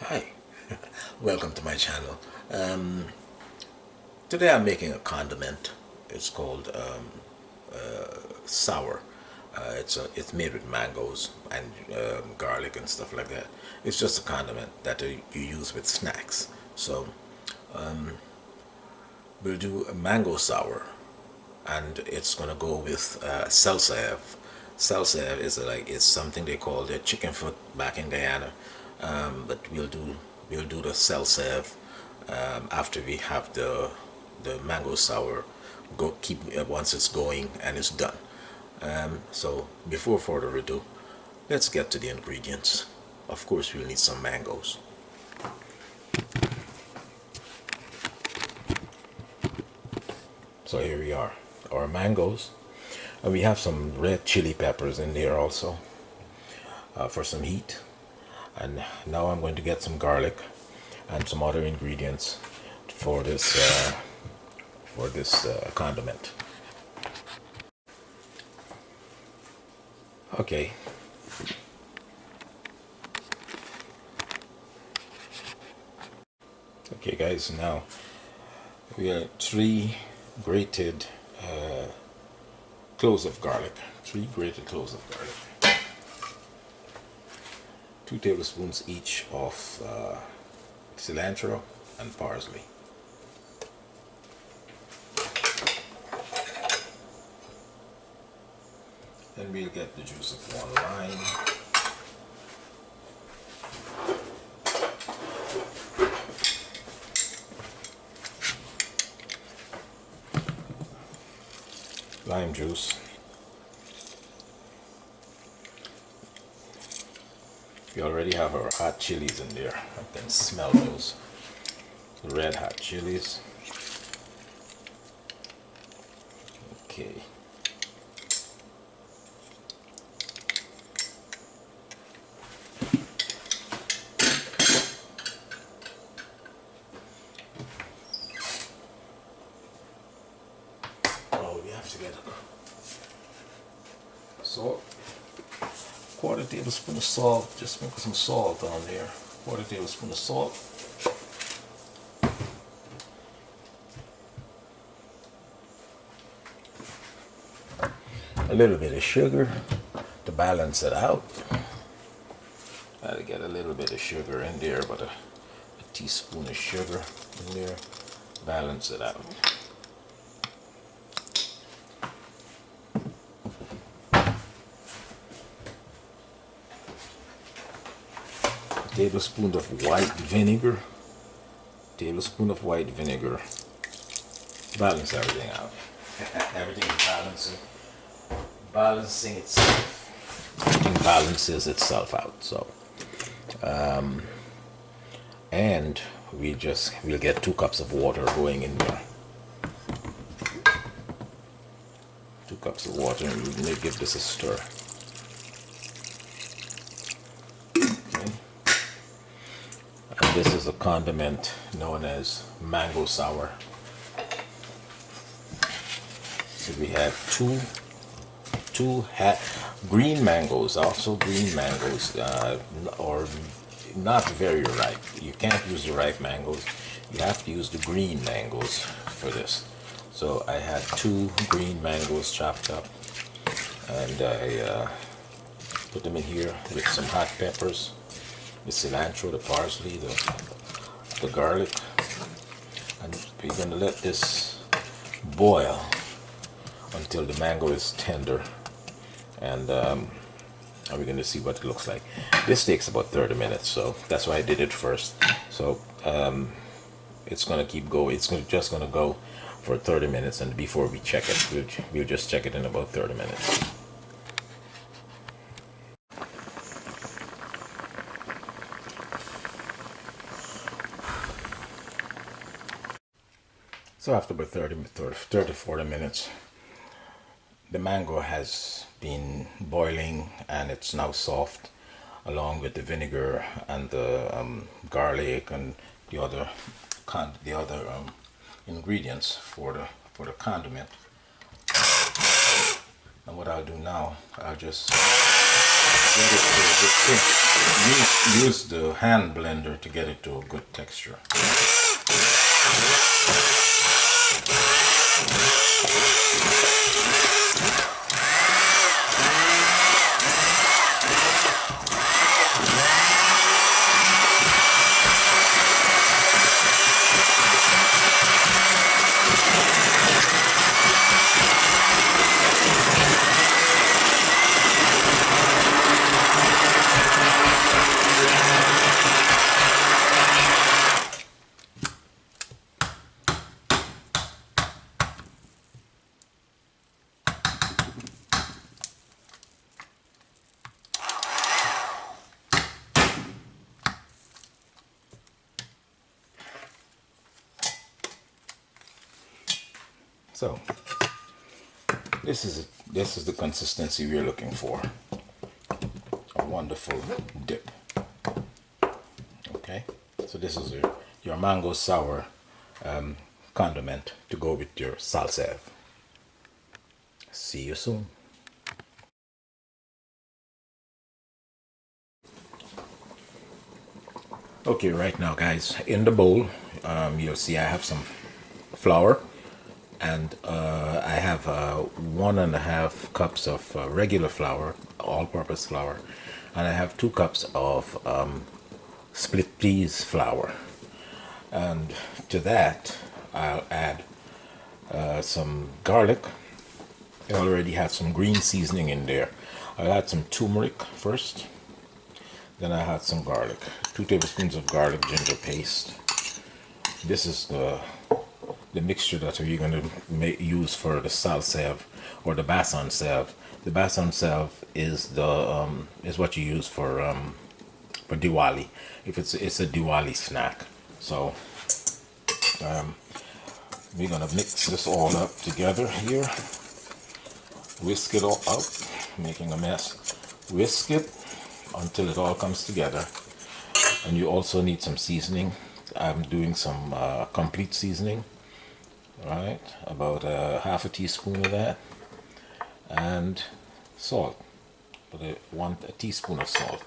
Hi, welcome to my channel. Today I'm making a condiment. It's called sour. It's made with mangoes and garlic and stuff like that. It's just a condiment that you use with snacks. So we'll do a mango sour, and it's gonna go with Sal Sev. Sal Sev is something they call the chicken foot back in Guyana, but we'll do the Sal Sev after we have the mango sour go keep once it's going and it's done. So before further ado, let's get to the ingredients. Of course, we'll need some mangoes. So here we are, our mangoes. And we have some red chili peppers in there also for some heat. And now I'm going to get some garlic and some other ingredients for this condiment. Okay. Okay, guys. Now we have 3 grated cloves of garlic. 3 grated cloves of garlic. 2 tablespoons each of cilantro and parsley. Then we'll get the juice of 1 lime. Lime juice. We already have our hot chilies in there. I can smell those red hot chilies. Okay. Oh, we have to get salt. 1/4 tablespoon of salt. Just sprinkle some salt on there. 1/4 tablespoon of salt. A little bit of sugar to balance it out. Gotta get a little bit of sugar in there, but a teaspoon of sugar in there. Balance it out. Tablespoon of white vinegar. Tablespoon of white vinegar. Balance everything out. Everything is balancing itself. Everything balances itself out. So, and we'll get 2 cups of water going in there. 2 cups of water, and we'll give this a stir. This is a condiment known as mango sour. So we have two green mangoes, also green mangoes, or not very ripe. You can't use the ripe mangoes. You have to use the green mangoes for this. So I had 2 green mangoes chopped up, and I put them in here with some hot peppers, the cilantro, the parsley, the garlic, and we're going to let this boil until the mango is tender, and we're going to see what it looks like. This takes about 30 minutes, so that's why I did it first. So it's going to keep going. It's just going to go for 30 minutes, and before we check it, we'll just check it in about 30 minutes. So after about 30 40 minutes, the mango has been boiling and it's now soft, along with the vinegar and the garlic and the other ingredients for the condiment. And what I'll do now, I'll just let it simmer. Use the hand blender to get it to a good texture. So this is the consistency we're looking for. A wonderful dip. Okay, so this is your mango sour condiment to go with your Sal Sev. See you soon. Okay, right now, guys, in the bowl, you'll see I have some flour, and I have 1.5 cups of regular flour, all-purpose flour, and I have 2 cups of split peas flour. And to that, I'll add some garlic. I already have some green seasoning in there. I'll add some turmeric first. Then I had some garlic. 2 tablespoons of garlic ginger paste. This is the mixture that we're going to use for the Sal Sev or the Bassan Sev. The Bassan Sev is the is what you use for Diwali. If it's a Diwali snack. So we're gonna mix this all up together here. Whisk it all up, making a mess. Whisk it until it all comes together. And you also need some seasoning. I'm doing some complete seasoning. Right, about half a teaspoon of that, and salt. But a teaspoon of salt.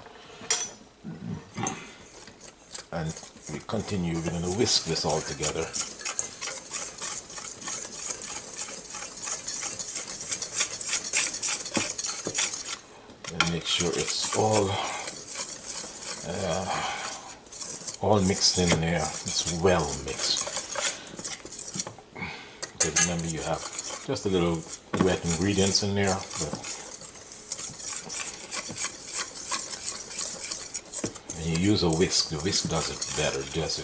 And we continue. We're going to whisk this all together. And make sure it's all mixed in there. It's well mixed. Because remember, you have just a little wet ingredients in there, but when you use a whisk, the whisk does it better. Does a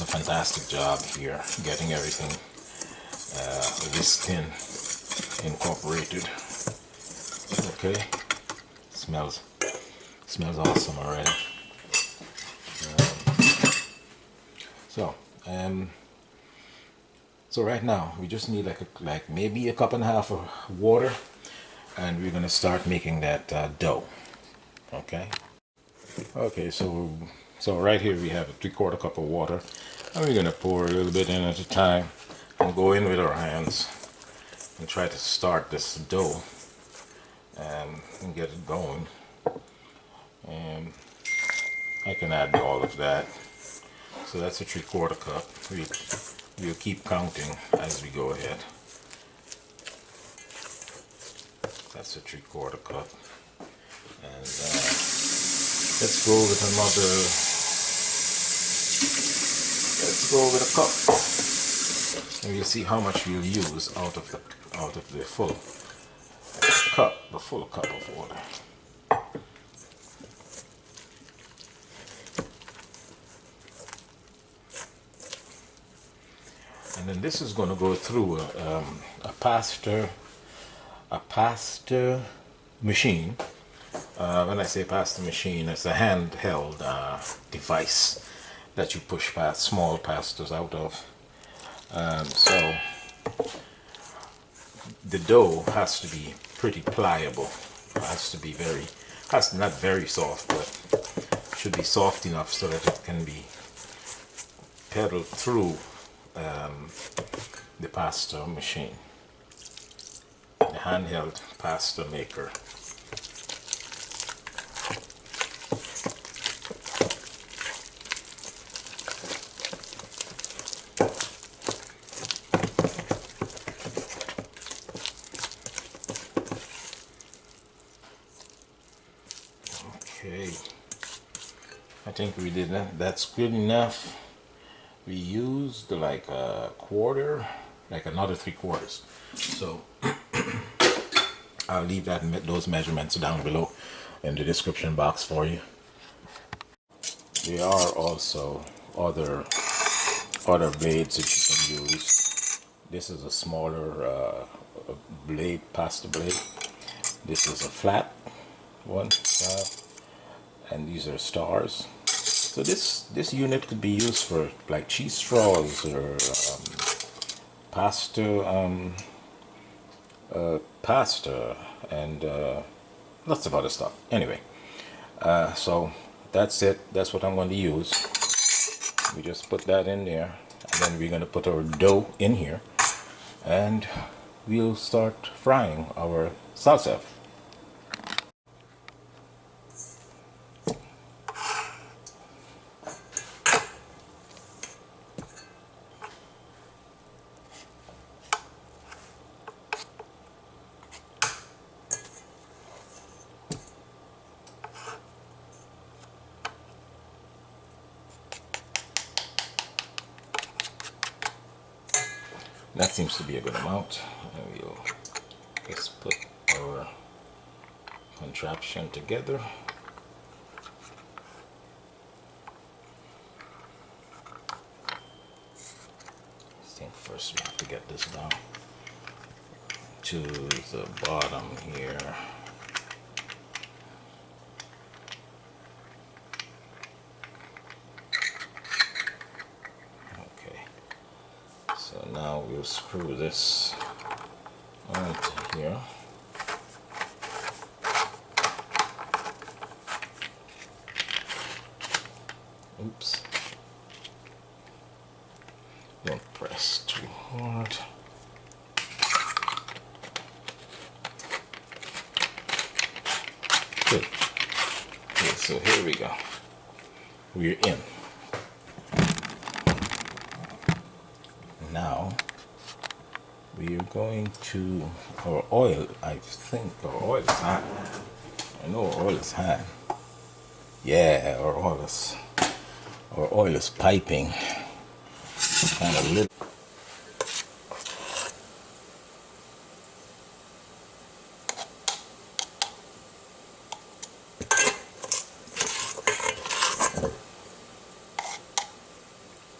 fantastic job here, getting everything whisked in, incorporated. Okay, smells awesome already. So right now we just need like maybe 1.5 cups of water, and we're gonna start making that dough. Okay. Okay. So right here we have a 3/4 cup of water, and we're gonna pour a little bit in at a time, and go in with our hands and try to start this dough and get it going. And I can add all of that. So that's a 3/4 cup. We'll keep counting as we go ahead. That's a 3/4 cup. And let's go with another. Let's go with a cup. And we'll see how much we'll use out of the full cup of water. And then this is going to go through a pasta machine. When I say pasta machine, it's a handheld device that you push small pastas out of. So the dough has to be pretty pliable. It has to be not very soft, but should be soft enough so that it can be pedaled through the pasta machine, the handheld pasta maker. Okay, I think we did that. That's good enough. We used like a quarter, like another 3/4. So I'll leave those measurements down below in the description box for you. There are also other blades that you can use. This is a smaller blade, pasta blade. This is a flat one, and these are stars. So this unit could be used for like cheese straws or pasta and lots of other stuff. Anyway, so that's it. That's what I'm going to use. We just put that in there, and then we're going to put our dough in here, and we'll start frying our Sal Sev. That seems to be a good amount. And we'll just put our contraption together. I think first we have to get this down to the bottom here. Okay, so now we'll screw this onto here. Oops. Don't press too hard. Good. Okay, so here we go. We're in. Now we are going to our oil. I think our oil is hot. I know our oil is hot. Yeah, our oil is piping. Kind of lit.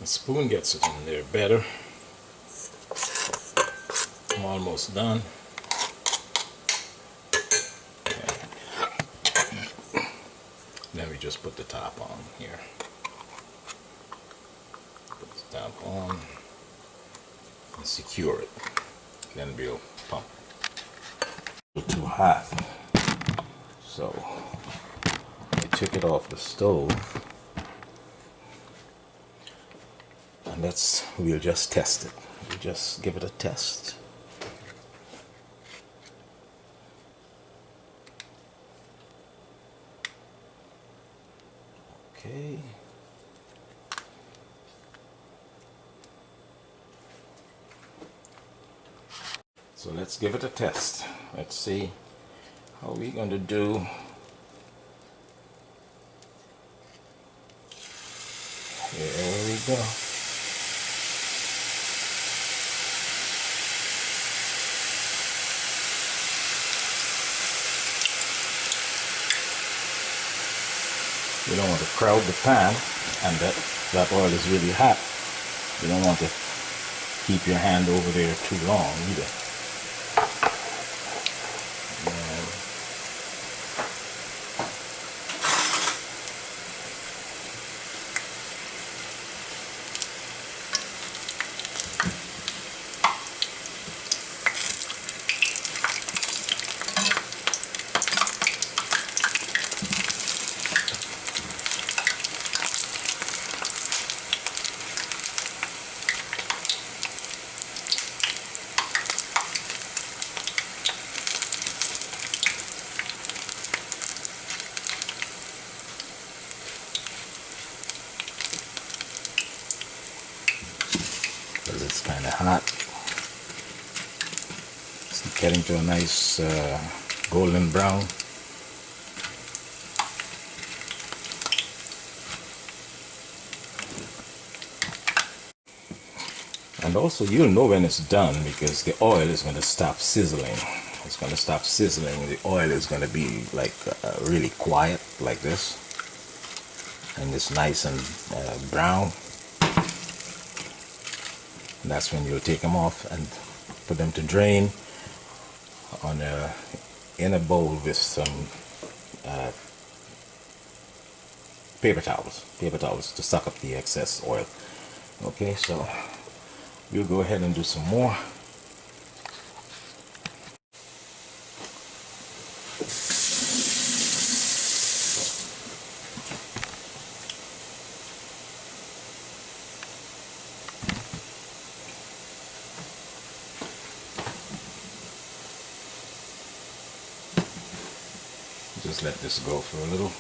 The spoon gets it in there better. I'm almost done. Okay. Then we just put the top on here. Put the top on and secure it. Then we'll pump. It's too hot, so I took it off the stove, and we'll just test it. We'll just give it a test. Okay. So let's give it a test. Let's see how we're going to do. There we go. You don't want to crowd the pan, and that oil is really hot. You don't want to keep your hand over there too long either. Because it's kind of hot. It's getting to a nice golden brown. And also you'll know when it's done because the oil is going to stop sizzling. It's going to stop sizzling. The oil is going to be like really quiet like this, and it's nice and brown. And that's when you'll take them off and put them to drain on in a bowl with some paper towels to suck up the excess oil. Okay, so we'll go ahead and do some more. Just let this go for a little.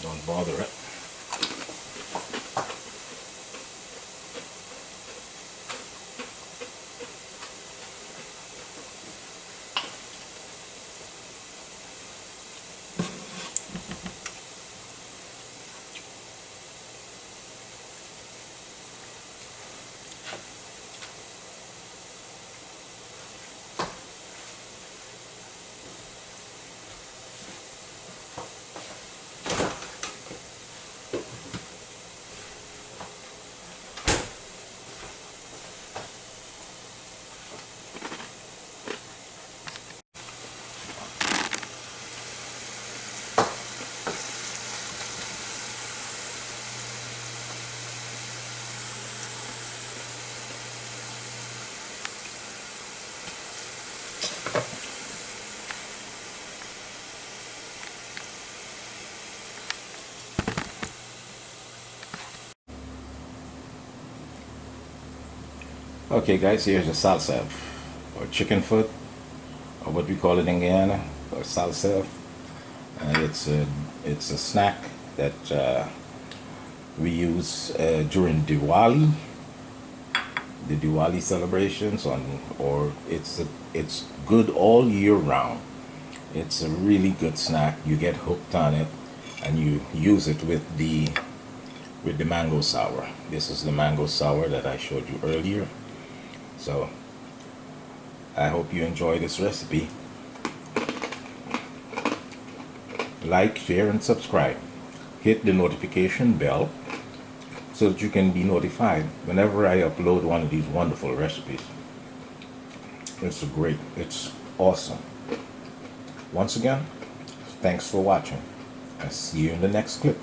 Don't bother it. Okay guys, here's the Sal Sev, or chicken foot, or what we call it in Guyana, or Sal Sev. It's a snack that we use during Diwali, the Diwali celebrations, or it's good all year round. It's a really good snack. You get hooked on it, and you use it with the mango sour. This is the mango sour that I showed you earlier. So I hope you enjoy this recipe. Like, share, and subscribe. Hit the notification bell so that you can be notified whenever I upload one of these wonderful recipes. It's awesome. Once again, thanks for watching. I'll see you in the next clip.